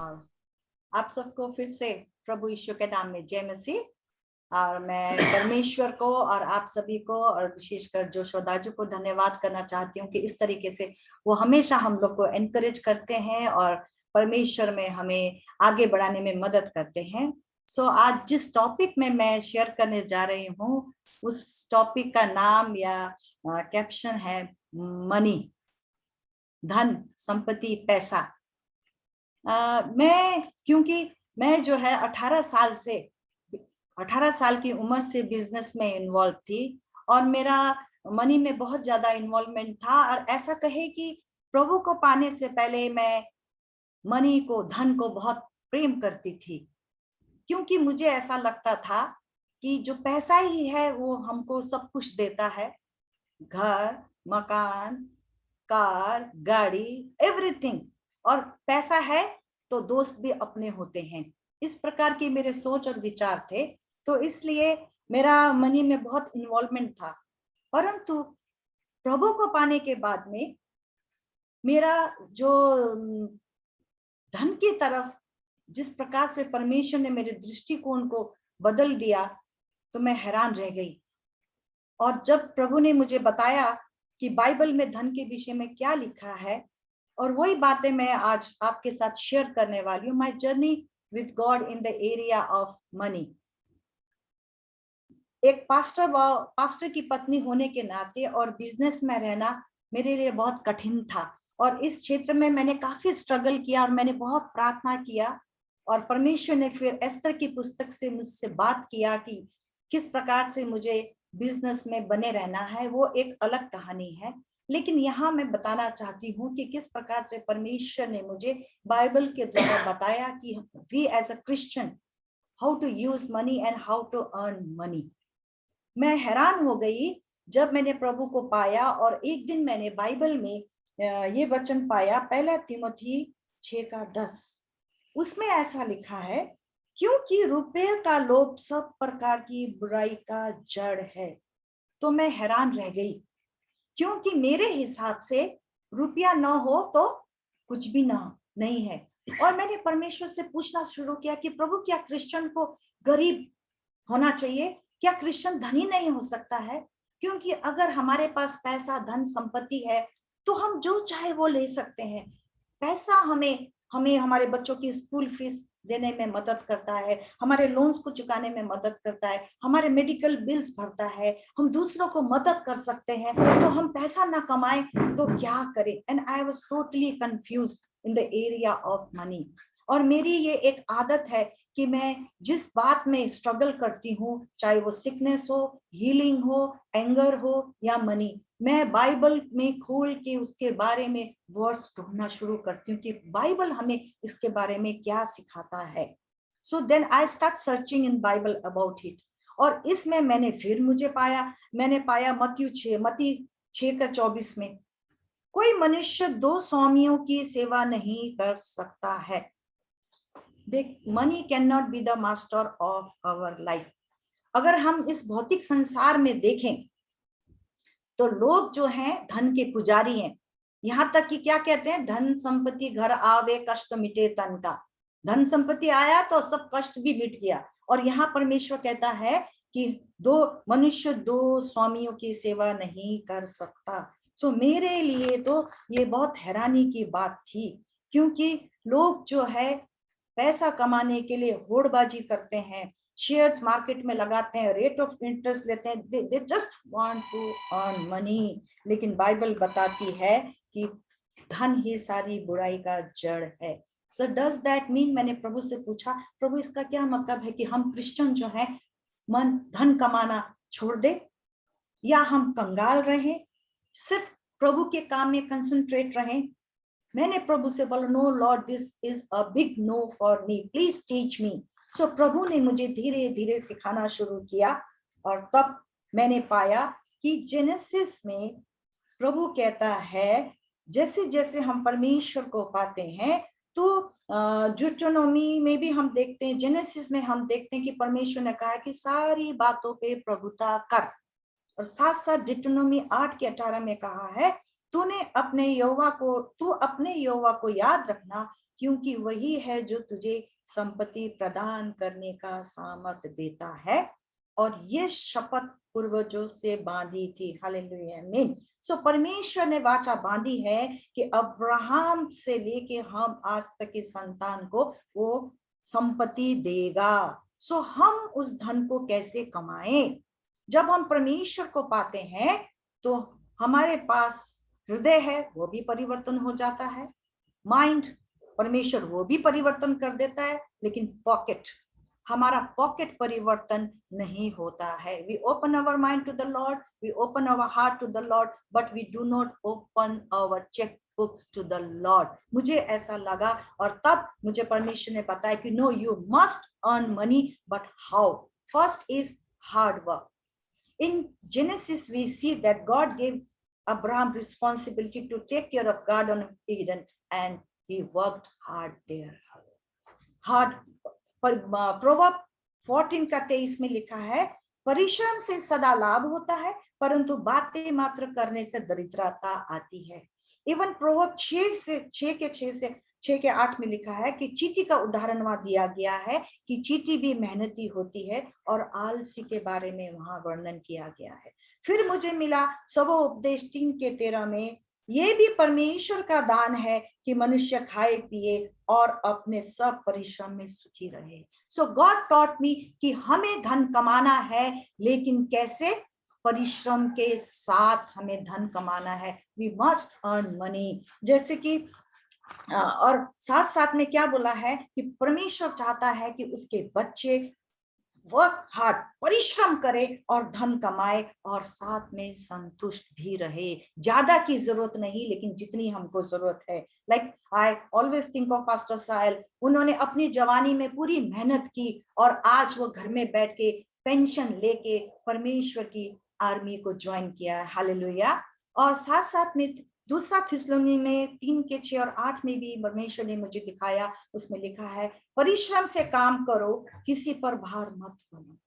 और आप सबको फिर से प्रभु यीशु के नाम में जय मसीह। और मैं परमेश्वर को और आप सभी को और विशेषकर जो श्रोताजू को धन्यवाद करना चाहती हूँ कि इस तरीके से वो हमेशा हम लोग को एनकरेज करते हैं और परमेश्वर में हमें आगे बढ़ाने में मदद करते हैं। सो आज जिस टॉपिक में मैं शेयर करने जा रही हूँ उस टॉपिक का नाम या कैप्शन है मनी, धन, संपत्ति, पैसा। क्योंकि मैं जो है 18 साल की उम्र से बिजनेस में इन्वॉल्व थी और मेरा मनी में बहुत ज्यादा इन्वॉल्वमेंट था। और ऐसा कहे कि प्रभु को पाने से पहले मैं मनी को, धन को बहुत प्रेम करती थी, क्योंकि मुझे ऐसा लगता था कि जो पैसा ही है वो हमको सब कुछ देता है, घर, मकान, कार, गाड़ी, एवरीथिंग। और पैसा है तो दोस्त भी अपने होते हैं। इस प्रकार की मेरे सोच और विचार थे, तो इसलिए मेरा मनी में बहुत इन्वॉल्वमेंट था। परंतु प्रभु को पाने के बाद में मेरा जो धन की तरफ जिस प्रकार से परमेश्वर ने मेरे दृष्टिकोण को बदल दिया तो मैं हैरान रह गई। और जब प्रभु ने मुझे बताया कि बाइबल में धन के विषय में क्या लिखा है, और वही बातें मैं आज आपके साथ शेयर करने वाली हूँ। My journey with God in the area of money. एक पास्टर की पत्नी होने के नाते और बिजनेस में रहना मेरे लिए बहुत कठिन था, और इस क्षेत्र में मैंने काफी स्ट्रगल किया और मैंने बहुत प्रार्थना किया। और परमेश्वर ने फिर एस्तर की पुस्तक से मुझसे बात किया कि किस प्रकार से मुझे बिजनेस में बने रहना है, वो एक अलग कहानी है। लेकिन यहाँ मैं बताना चाहती हूँ कि किस प्रकार से परमेश्वर ने मुझे बाइबल के द्वारा बताया कि we as a Christian how to use money and how to earn money. मैं हैरान हो गई जब मैंने प्रभु को पाया, और एक दिन मैंने बाइबल में ये वचन पाया, 1 तीमुथी 6:10। उसमें ऐसा लिखा है, क्योंकि रुपये का लोभ सब प्रकार की बुराई का जड़ है। तो मैं हैरान रह गई, क्योंकि मेरे हिसाब से रुपया न हो तो कुछ भी नहीं है। और मैंने परमेश्वर से पूछना शुरू किया कि प्रभु, क्या क्रिश्चियन को गरीब होना चाहिए? क्या क्रिश्चियन धनी नहीं हो सकता है? क्योंकि अगर हमारे पास पैसा, धन, संपत्ति है तो हम जो चाहे वो ले सकते हैं। पैसा हमें हमें हमारे बच्चों की स्कूल फीस देने में मदद करता है, हमारे लोन्स को चुकाने में मदद करता है, हमारे मेडिकल बिल्स भरता है, हम दूसरों को मदद कर सकते हैं। तो हम पैसा ना कमाएं तो क्या करें? And I was totally confused in the area of money. और मेरी ये एक आदत है कि मैं जिस बात में स्ट्रगल करती हूँ, चाहे वो सिकनेस हो, हीलिंग हो, एंगर हो या मनी, मैं बाइबल में खोल के उसके बारे में वर्ड्स ढूंढना शुरू करती हूँ कि बाइबल हमें इसके बारे में क्या सिखाता है। So then I start searching in Bible about it. और इसमें मैंने पाया मत्ती 6:24 में, कोई मनुष्य 2 स्वामियों की सेवा नहीं कर सकता है। Money can not be the master of our life. अगर हम इस भौतिक संसार में देखें तो लोग जो हैं धन के पुजारी हैं। यहां तक कि क्या कहते हैं, धन संपत्ति घर आवे कष्ट मिटे तन का। धन संपत्ति आया तो सब कष्ट भी मिट गया। और यहाँ परमेश्वर कहता है कि मनुष्य 2 स्वामियों की सेवा नहीं कर सकता। सो मेरे लिए तो ये बहुत हैरानी की बात थी, क्योंकि लोग जो है पैसा कमाने के लिए होड़बाजी करते हैं, शेयर्स मार्केट में लगाते हैं, रेट ऑफ इंटरेस्ट लेते हैं, they just want to earn money. लेकिन बाइबल बताती है कि धन ही सारी बुराई का जड़ है। सो डज दैट मीन, मैंने प्रभु से पूछा, प्रभु इसका क्या मतलब है कि हम क्रिश्चियन जो है धन कमाना छोड़ दे, या हम कंगाल रहें, सिर्फ प्रभु के काम में कंसंट्रेट रहें? मैंने प्रभु से बोला, no lord, this is a big no for me, please teach me. सो प्रभु ने मुझे धीरे धीरे सिखाना शुरू किया, और तब मैंने पाया कि जेनेसिस में प्रभु कहता है, जैसे जैसे हम परमेश्वर को पाते हैं तो ड्यूटेरोनोमी में भी हम देखते हैं, जेनेसिस में हम देखते हैं कि परमेश्वर ने कहा कि सारी बातों पे प्रभुता कर। और साथ साथ ड्यूटेरोनोमी 8:18 में कहा है, तू अपने यहोवा को याद रखना, क्योंकि वही है जो तुझे संपत्ति प्रदान करने का सामर्थ देता है और ये शपथ पूर्वजों से बांधी थी। हालेलुया, आमीन। सो परमेश्वर ने वाचा बांधी है कि अब्राहम से लेके हम आज तक की संतान को वो संपत्ति देगा। सो हम उस धन को कैसे कमाएं? जब हम परमेश्वर को पाते हैं तो हमारे पास हृदय है वो भी परिवर्तन हो जाता है, माइंड परमेश्वर वो भी परिवर्तन कर देता है, लेकिन पॉकेट, हमारा पॉकेट परिवर्तन नहीं होता है। We open our mind to the Lord, we open our heart to the Lord, but we do not open our cheque books to the Lord. मुझे ऐसा लगा और तब मुझे परमेश्वर ने बताया कि no, you must earn money, but how? First is hard work. In Genesis, we see that God gave Abraham responsibility to take care of Garden of Eden, and he worked hard there. Hard. Proverb 14 का 23 में लिखा है, परिश्रम से सदा लाभ होता है, परंतु बातें मात्र करने से दरिद्रता आती है। इवन प्रोवर्ब 6 के 8 में लिखा है कि चींटी का उदाहरण वहां दिया गया है कि चींटी भी मेहनती होती है, और आलसी के बारे में वहां वर्णन किया गया है। फिर मुझे मिला सबोपदेश 3 के 13 में, ये भी परमेश्वर का दान है कि मनुष्य खाए पिए और अपने सब परिश्रम में सुखी रहे। सो गॉड टॉट मी कि हमें धन कमाना है, लेकिन कैसे? परिश्रम के साथ हमें धन कमाना है। We must earn money. जैसे कि और साथ साथ में क्या बोला है कि परमेश्वर चाहता है कि उसके बच्चे वर्क हार्ड, परिश्रम करे और धन कमाए और साथ में संतुष्ट भी रहे। ज्यादा की जरूरत नहीं, लेकिन जितनी हमको जरूरत है। Like I always think of pastor Sahil, उन्होंने अपनी जवानी में पूरी मेहनत की और आज वो घर में बैठ के पेंशन लेके परमेश्वर की आर्मी को ज्वाइन किया है। हालेलुया। और साथ साथ में दूसरा थिस्सलुनी में 3 के 6 और 8 में भी परमेश्वर ने मुझे दिखाया, उसमें लिखा है, परिश्रम से काम करो, किसी पर भार मत बनो।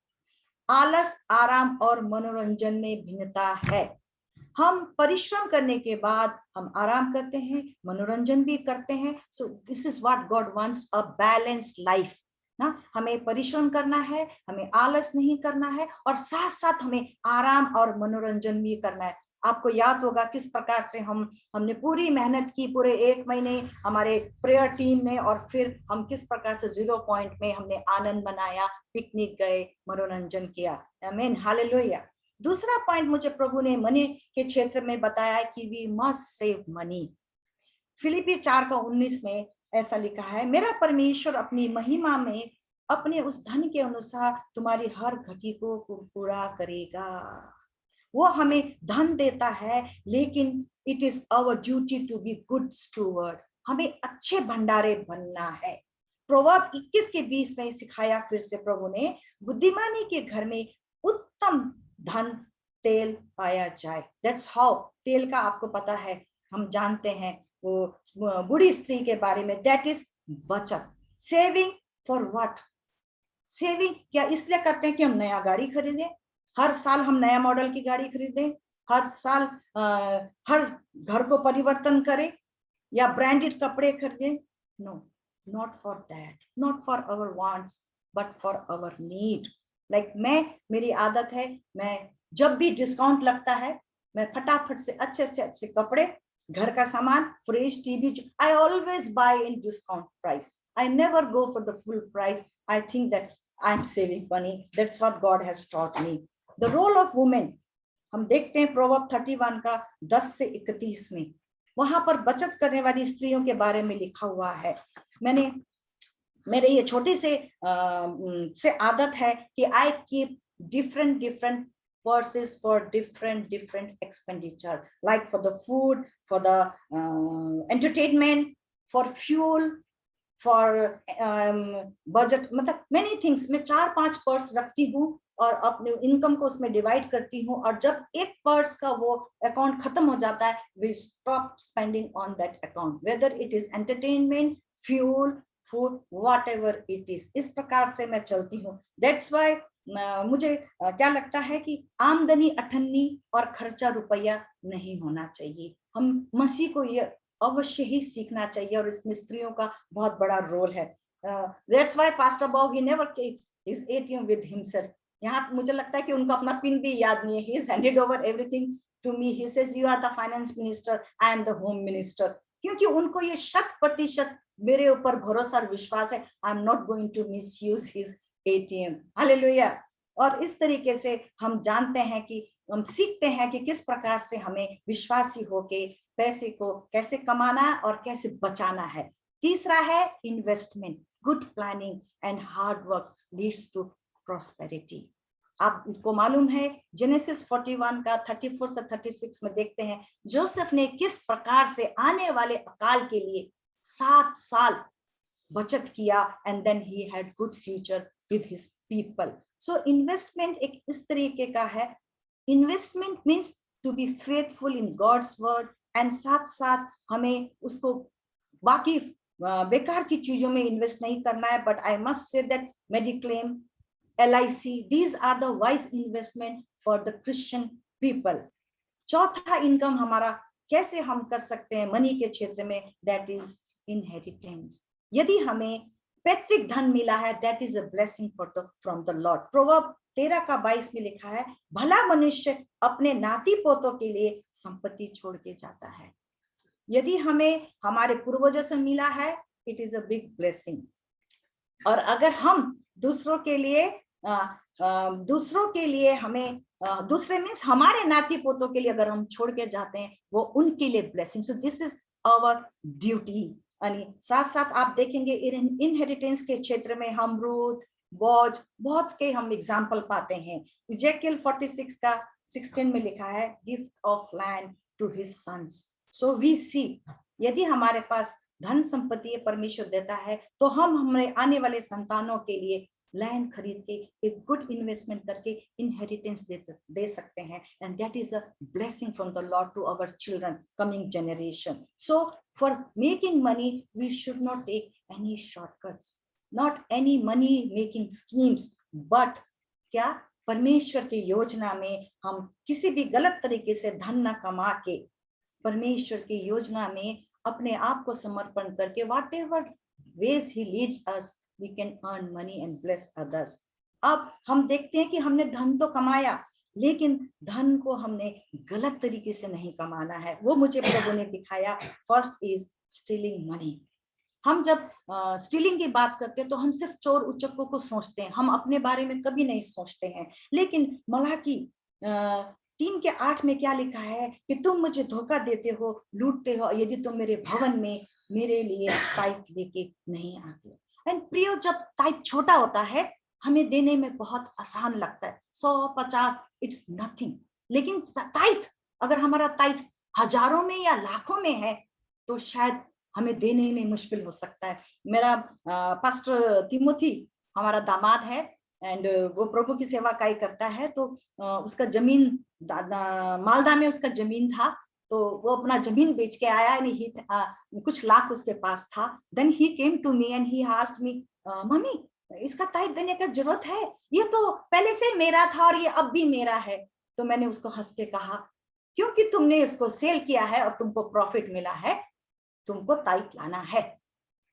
आलस, आराम और मनोरंजन में भिन्नता है। हम परिश्रम करने के बाद हम आराम करते हैं, मनोरंजन भी करते हैं। सो this is what God wants, a balance life ना। हमें परिश्रम करना है, हमें आलस नहीं करना है, और साथ साथ हमें आराम और मनोरंजन भी करना है। आपको याद होगा किस प्रकार से हमने पूरी मेहनत की पूरे 1 महीने हमारे प्रेयर टीम में, और फिर हम किस प्रकार से 0 पॉइंट में हमने आनंद मनाया, पिकनिक गए, मनोरंजन किया। आमीन, हालेलुया। दूसरा पॉइंट मुझे प्रभु ने मनी के क्षेत्र में बताया कि वी मस्ट सेव मनी। फिलिपी 4 का 19 में ऐसा लिखा है, मेरा परमेश्वर अपनी महिमा में अपने उस धन के अनुसार तुम्हारी हर घटी को पूरा करेगा। वो हमें धन देता है, लेकिन it is our duty to be good steward. हमें अच्छे भंडारे बनना है। प्रोवर्ब 21 के 20 में सिखाया फिर से प्रभु ने, बुद्धिमानी के घर में उत्तम धन तेल पाया जाए। That's how. तेल का आपको पता है, हम जानते हैं वो बूढ़ी स्त्री के बारे में, दैट इज बचत। Saving for what? सेविंग क्या इसलिए करते हैं कि हम नया गाड़ी खरीदें, हर साल हम नया मॉडल की गाड़ी खरीदें, हर साल हर घर को परिवर्तन करें, या ब्रांडेड कपड़े खरीदें? No, not for that, not for our wants, but for our need. Like मेरी आदत है, मैं जब भी डिस्काउंट लगता है, मैं फटाफट से अच्छे कपड़े, घर का सामान, fridge, TV, I always buy in discount price. I never go for the full price. I think that I'm saving money. That's what God has taught me. The role of women, हम देखते हैं proverb 31 का 10 से 31 में, वहां पर बचत करने वाली स्त्रियों के बारे में लिखा हुआ है। मेरे ये छोटी से आदत है कि I keep different purses for different expenditure, like for the food, for the entertainment, for fuel, for budget, मतलब मेनी थिंग्स। मैं 4-5 पर्स रखती हूँ और अपने इनकम को उसमें डिवाइड करती हूँ, और जब एक पर्स का वो अकाउंट खत्म हो जाता है, we stop spending on that account, whether it is entertainment, fuel, food, whatever it is. इस प्रकार से मैं चलती हूँ। दैट्स वाई मुझे क्या लगता है कि आमदनी अठन्नी और खर्चा रुपया नहीं होना चाहिए। हम मसीह को ये अवश्य ही सीखना चाहिए और इसमें स्त्रियों का बहुत बड़ा रोल है। That's why pastor Bob he never keeps his ATM with himself. यहाँ मुझे लगता है कि उनको अपना पिन भी याद नहीं है। He has handed over everything to me. He says you are the finance minister, I am the home minister. क्योंकि उनको ये 100% मेरे ऊपर भरोसा और विश्वास है। I am not going to misuse his ATM. Hallelujah. और इस तरीके से हम जानते हैं कि हम सीखते हैं कि किस प्रकार से हमें विश्वासी होके पैसे को कैसे कमाना है और कैसे बचाना है। तीसरा है investment. Good planning and hard work leads to prosperity. आपको मालूम है जेनेसिस 41 का 34 से 36 में देखते हैं जोसेफ ने किस प्रकार से आने वाले अकाल के लिए 7 साल बचत किया and then he had good future with his people. So investment एक इस तरीके का है। Investment means to be faithful in God's word and साथ साथ हमें उसको बाकी बेकार की चीजों में इन्वेस्ट नहीं करना है। But I must say that mediclaim, LIC, these are the wise investment for the Christian people. चौथा इनकम हमारा कैसे हम कर सकते हैं मनी के क्षेत्र में, दैट इज इनहेरिटेंस। यदि हमें पैतृक धन मिला है, that is a blessing from the Lord. Proverb 13:22 में लिखा है, भला मनुष्य अपने नाती पोतों के लिए संपत्ति छोड़ के जाता है। यदि हमें हमारे पूर्वजों से मिला है, it is a big blessing. और अगर हम दूसरों के लिए हमें दूसरे मीन्स हमारे नाती पोतों के लिए अगर हम छोड़ के जाते हैं, वो उनके लिए blessing. So this is our duty. यानी साथ साथ आप देखेंगे इनहेरिटेंस के क्षेत्र में हम रूथ, बोज, बहुत के हम एग्जाम्पल पाते हैं। इजेकियल 46 का 16 में लिखा है, gift of land to his sons. So we see, यदि हमारे पास धन संपत्ति परमेश्वर देता है तो हम हमारे आने वाले संतानों के लिए लैंड खरीद के एक गुड इन्वेस्टमेंट करके इनहेरिटेंस दे सकते हैं। And that is a blessing from the Lord to our children, coming generation. So for making money we should not take any shortcuts, not any money making schemes, but क्या परमेश्वर की योजना में हम किसी भी गलत तरीके से धन न कमा के परमेश्वर की योजना में अपने आप को समर्पण करके whatever ways he leads us, we can earn money and bless others. अब हम देखते हैं कि हमने धन तो कमाया, लेकिन धन को हमने गलत तरीके से नहीं कमाना है। वो मुझे प्रभु ने दिखाया। First is stealing money. हम जब स्टीलिंग की बात करते हैं तो हम सिर्फ चोर उचक्कों को सोचते हैं, हम अपने बारे में कभी नहीं सोचते हैं। लेकिन मलाकी 3:8 में क्या लिखा है कि तुम मुझे धोखा देते हो, लूटते हो, यदि तुम मेरे भवन में मेरे लिए टाइट लेके नहीं आते। एंड प्रियो, जब टाइट छोटा होता है हमें देने में बहुत आसान लगता है, 100-50 इट्स नथिंग। लेकिन टाइट अगर हमारा टाइट हजारों में या लाखों में है तो शायद हमें देने में मुश्किल हो सकता है। मेरा पास्टर तिमोथी हमारा दामाद है एंड वो प्रभु की सेवा काई करता है। तो उसका जमीन मालदा में उसका जमीन था, तो वो अपना जमीन बेच के आया। कुछ लाख उसके पास था। Then he came to me and he asked me, mummy इसका टाइट देने का जरूरत है, ये तो पहले से मेरा था और ये अब भी मेरा है। तो मैंने उसको हंस के कहा, क्योंकि तुमने इसको सेल किया है और तुमको प्रॉफिट मिला है, तुमको टाइट लाना है।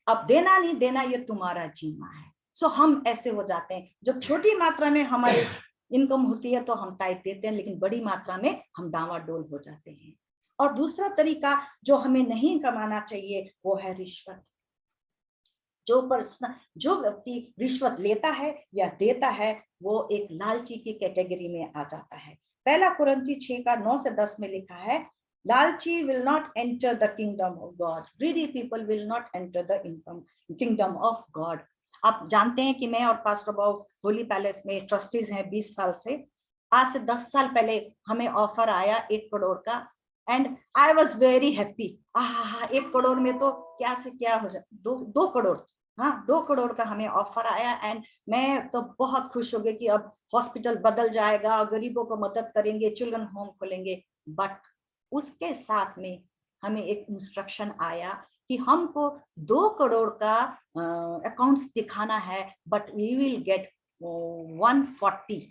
अब देना नहीं देना ये तुम्हारा जीमा है। सो हम ऐसे हो जाते हैं, जब छोटी मात्रा में हमारी इनकम होती है तो हम टाइट देते हैं, लेकिन बड़ी मात्रा में हम डावाडोल हो जाते हैं। और दूसरा तरीका जो हमें नहीं कमाना चाहिए वो है रिश्वत। जो व्यक्ति रिश्वत लेता है या देता है वो एक लालची की कैटेगरी में आ जाता है। 1 कुरिन्थी 6:9-10 में लिखा है, लालची will not enter the kingdom of God. Greedy people will not enter the kingdom of God. आप जानते हैं कि मैं और पास्टर बॉब होली पैलेस में ट्रस्टीज हैं 20 साल से। आज से 10 साल पहले हमें ऑफर आया 1 करोड़ का and I was very happy. 1 crore में तो क्या से क्या हो जाए, 2 करोड़, हाँ 2 करोड़ का हमें ऑफर आया एंड मैं तो बहुत खुश हो गई कि अब हॉस्पिटल बदल जाएगा, गरीबों को मदद करेंगे, चिल्ड्रन होम खोलेंगे। बट उसके साथ में हमें एक इंस्ट्रक्शन आया कि हमको 2 करोड़ का अकाउंट्स दिखाना है, but we will get 140,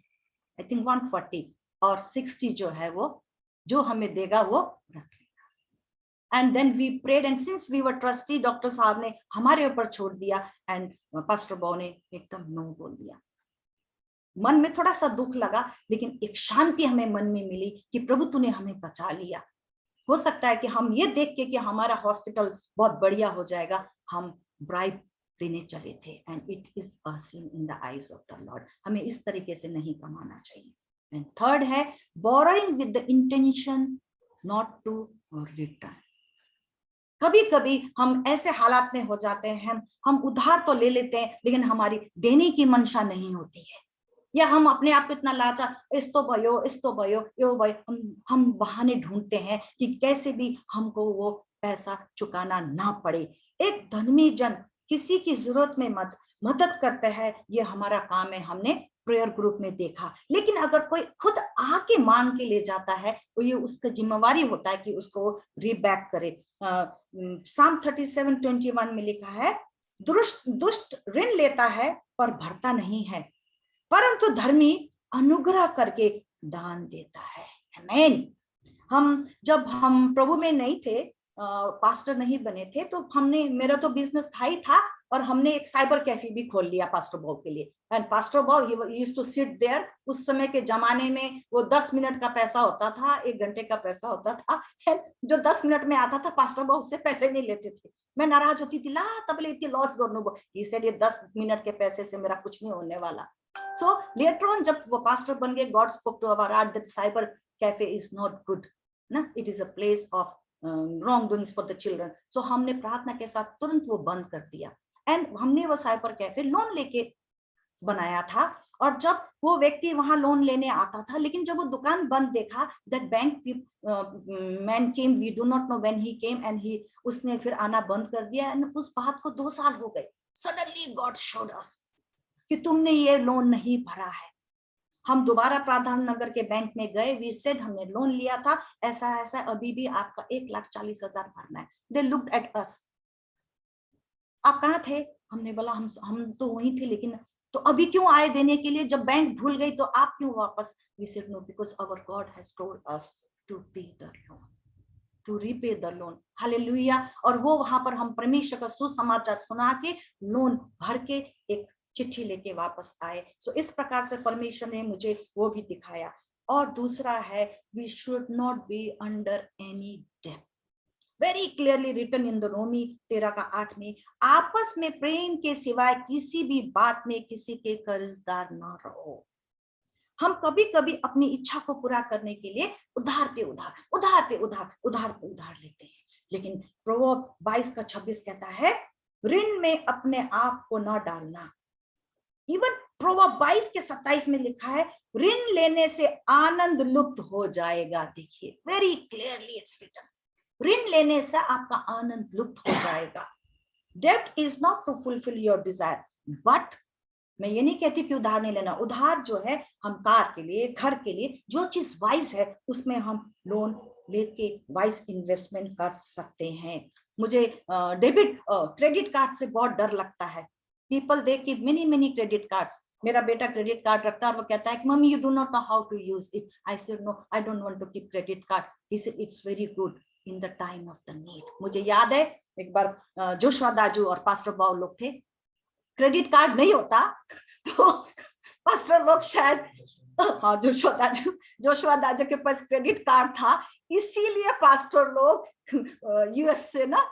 I think 140, और 60 जो है वो जो हमें देगा वो रख लेगा। and then we prayed, and since we were trustee, doctor साहब ने हमारे ऊपर छोड़ दिया, and पास्टर बॉ ने एकदम नो बोल दिया। मन में थोड़ा सा दुख लगा, लेकिन एक शांति हमें मन में मिली कि प्रभु तूने हमें बचा लिया। हो सकता है कि हम ये देख के कि हमारा हॉस्पिटल बहुत बढ़िया हो जाएगा, हम ब्राइब देने चले थे, and it is a sin in the eyes of the Lord. हमें इस तरीके से नहीं कमाना चाहिए। एंड थर्ड है borrowing with the intention not to return. कभी कभी हम ऐसे हालात में हो जाते हैं, हम उधार तो ले लेते हैं, लेकिन हमारी देने की मंशा नहीं होती है, या हम अपने आप को इतना लाचार, इस्तो भयो यो भयो, हम बहाने ढूंढते हैं कि कैसे भी हमको वो पैसा चुकाना ना पड़े। एक धर्मी जन किसी की जरूरत में मदद करते हैं, ये हमारा काम है, हमने प्रेयर ग्रुप में देखा। लेकिन अगर कोई खुद आके मांग के ले जाता है, तो ये उसका जिम्मेवारी होता है कि उसको रीबैक करे। साम 37:21 में लिखा है, दुष्ट ऋण लेता है पर भरता नहीं है, परंतु धर्मी अनुग्रह करके दान देता है। आमीन। जब हम प्रभु में नहीं थे, पास्टर नहीं बने थे, तो मेरा तो बिजनेस था ही था, और हमने एक साइबर कैफे भी खोल लिया पास्टर बॉब के लिए। And pastor Bob he used to sit there. उस समय के जमाने में वो 10 मिनट का पैसा होता था, 1 घंटे का पैसा होता था। जो 10 मिनट में आता था, पास्टर बॉब उससे पैसे नहीं लेते थे। मैं नाराज होती थी, ला तब लेती लॉस गर्नु। ही सेड ये 10 मिनट के पैसे से मेरा कुछ नहीं होने वाला। So later on, जब वो पास्टर बन गए, God spoke to our heart that cyber cafe is not good, ना, it is a place of wrongdoings for the children. So हमने प्रार्थना के साथ तुरंत वो बंद कर दिया, एंड हमने वो साइबर कैफे लोन लेके बनाया था। और जब वो व्यक्ति वहां लोन लेने आता था, लेकिन जब वो दुकान बंद देखा, that bank man came, we do not know when he came, and उसने फिर आना बंद कर दिया। एंड उस बात को 2 साल हो गए। Suddenly God showed us कि तुमने ये लोन नहीं भरा है। हम दोबारा प्राधान नगर के बैंक में गए, वी सेड हमने लोन लिया था, ऐसा ऐसा, अभी भी आपका 1,40,000 भरना है। दे लुक्ड एट अस, आप कहाँ थे? हमने बोला हम तो वहीं थे, लेकिन तो अभी क्यों आए देने के लिए? जब बैंक भूल गई तो आप क्यों वापस? We said no, because our God has told us to pay the loan, to repay the loan. Hallelujah. और वो वहां पर हम परमेश्वर का सुसमाचार सुना के लोन भर के एक चिट्ठी लेके वापस आए। सो इस प्रकार से परमेश्वर ने मुझे वो भी दिखाया। और दूसरा है, we should not be under any debt. Very clearly written in the Romans 13:8 में, आपस में प्रेम के सिवाय किसी भी बात में किसी के कर्जदार ना रहो। हम कभी कभी अपनी इच्छा को पूरा करने के लिए उधार पे उधार लेते हैं, लेकिन प्रोवर्ब 22:26 कहता है, ऋण में अपने आप को न डालना। इवन प्रोवर्ब 22:27 में लिखा है, ऋण लेने से आनंद लुप्त हो जाएगा। देखिए, वेरी क्लियरली इट्स रिटन, ऋण लेने से आपका आनंद लुप्त हो जाएगा। Debt is not to fulfil your desire, but मैं ये नहीं कहती कि उधार नहीं लेना। उधार जो है, हम कार के लिए, घर के लिए, जो चीज वाइज है, उसमें हम लोन लेके वाइज इन्वेस्टमेंट कर सकते हैं। मुझे क्रेडिट कार्ड से बहुत डर लगता है। People they keep many credit cards. मेरा बेटा क्रेडिट कार्ड रखता है और वो कहता है कि mummy you do not know how to use it. I said no, I don't want to keep credit card. He said it's very good in the time of the need. मुझे याद है एक बार जोशुआ दाजू और pastor बाउ लोग थे, credit card नहीं होता तो पास्टर लोग शायद, हाँ, जोशुआ दाजू के पास क्रेडिट कार्ड था, इसीलिए पास्टर लोग यूएस से ना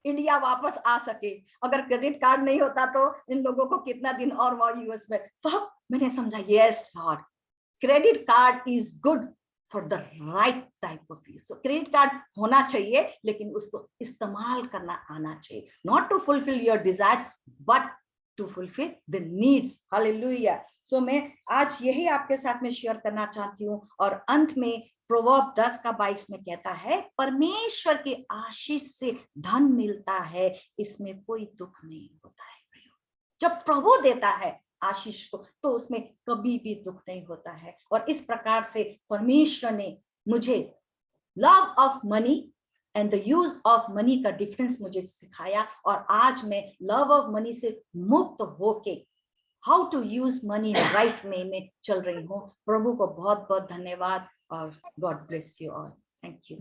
इंडिया वापस आ सके। अगर क्रेडिट कार्ड नहीं होता तो इन लोगों को कितना दिन और वहां यूएस में। तो मैंने समझा, yes Lord, credit card is good for the right type of use. Credit card होना चाहिए, लेकिन उसको इस्तेमाल करना आना चाहिए, not to fulfil your desires but to fulfil the needs. Hallelujah. So मैं आज यही आपके साथ में शेयर करना चाहती हूँ। और अंत में प्रोवर्ब 10:22 में कहता है, परमेश्वर की आशीष से धन मिलता है, इसमें कोई दुख नहीं होता है। जब प्रभु देता है आशीष को, तो उसमें कभी भी दुख नहीं होता है। और इस प्रकार से परमेश्वर ने मुझे love of money and the use of money का डिफरेंस मुझे सिखाया। और आज मैं लव ऑफ मनी से मुक्त होके how to use money right way में चल रही हूँ। प्रभु को बहुत बहुत धन्यवाद और God bless you all. Thank you.